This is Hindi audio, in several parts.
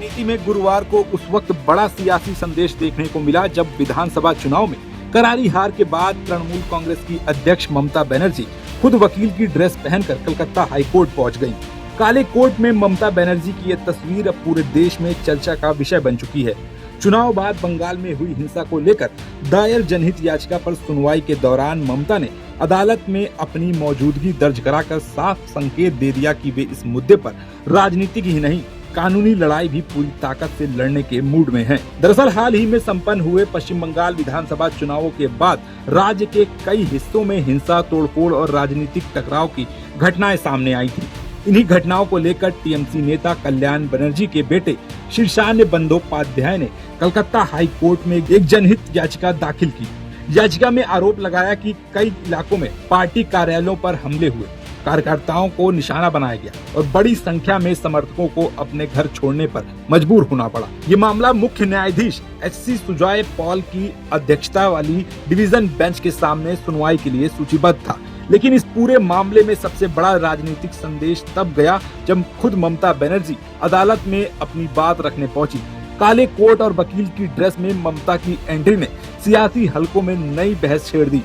राजनीति में गुरुवार को उस वक्त बड़ा सियासी संदेश देखने को मिला जब विधानसभा चुनाव में करारी हार के बाद तृणमूल कांग्रेस की अध्यक्ष ममता बनर्जी खुद वकील की ड्रेस पहनकर कलकत्ता हाईकोर्ट पहुंच गयीं। काले कोर्ट में ममता बनर्जी की यह तस्वीर अब पूरे देश में चर्चा का विषय बन चुकी है। चुनाव बाद बंगाल में हुई हिंसा को लेकर दायर जनहित याचिका पर सुनवाई के दौरान ममता ने अदालत में अपनी मौजूदगी दर्ज कराकर साफ संकेत दे दिया कि वे इस मुद्दे पर राजनीतिक ही नहीं कानूनी लड़ाई भी पूरी ताकत से लड़ने के मूड में हैं। दरअसल हाल ही में संपन्न हुए पश्चिम बंगाल विधानसभा चुनावों के बाद राज्य के कई हिस्सों में हिंसा, तोड़फोड़ और राजनीतिक टकराव की घटनाएं सामने आई थी। इन्हीं घटनाओं को लेकर टीएमसी नेता कल्याण बनर्जी के बेटे शीर्षान्य बंदोपाध्याय ने कलकत्ता हाई कोर्ट में एक जनहित याचिका दाखिल की। याचिका में आरोप लगाया कि कई इलाकों में पार्टी कार्यालयों पर हमले हुए, कार्यकर्ताओं को निशाना बनाया गया और बड़ी संख्या में समर्थकों को अपने घर छोड़ने पर मजबूर होना पड़ा। ये मामला मुख्य न्यायाधीश एचसी सुजॉय पॉल की अध्यक्षता वाली डिवीजन बेंच के सामने सुनवाई के लिए सूचीबद्ध था। लेकिन इस पूरे मामले में सबसे बड़ा राजनीतिक संदेश तब गया जब खुद ममता बनर्जी अदालत में अपनी बात रखने पहुंची। काले कोट और वकील की ड्रेस में ममता की एंट्री ने सियासी हलकों में नई बहस छेड़ दी।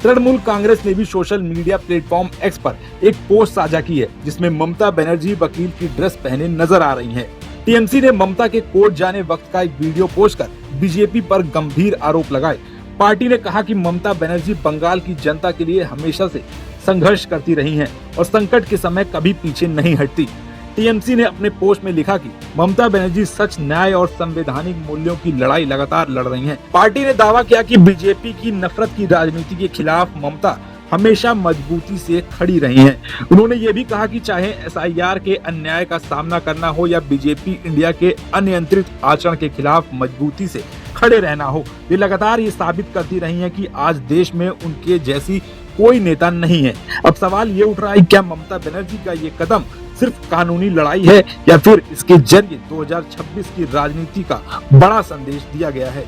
तृणमूल कांग्रेस ने भी सोशल मीडिया प्लेटफॉर्म एक्स पर एक पोस्ट साझा की है जिसमें ममता बनर्जी वकील की ड्रेस पहने नजर आ रही हैं। टीएमसी ने ममता के कोर्ट जाने वक्त का एक वीडियो पोस्ट कर बीजेपी पर गंभीर आरोप लगाए। पार्टी ने कहा कि ममता बनर्जी बंगाल की जनता के लिए हमेशा से संघर्ष करती रही हैं और संकट के समय कभी पीछे नहीं हटती। टीएमसी ने अपने पोस्ट में लिखा कि ममता बनर्जी सच, न्याय और संवैधानिक मूल्यों की लड़ाई लगातार लड़ रही हैं। पार्टी ने दावा किया कि बीजेपी की नफरत की राजनीति के खिलाफ ममता हमेशा मजबूती से खड़ी रही हैं। उन्होंने ये भी कहा कि चाहे एसआईआर के अन्याय का सामना करना हो या बीजेपी इंडिया के अनियंत्रित आचरण के खिलाफ मजबूती से खड़े रहना हो, वे लगातार ये साबित करती रही हैं कि आज देश में उनके जैसी कोई नेता नहीं है। अब सवाल ये उठ रहा है, क्या ममता बनर्जी का ये कदम सिर्फ कानूनी लड़ाई है या फिर इसके जरिए 2026 की राजनीति का बड़ा संदेश दिया गया है?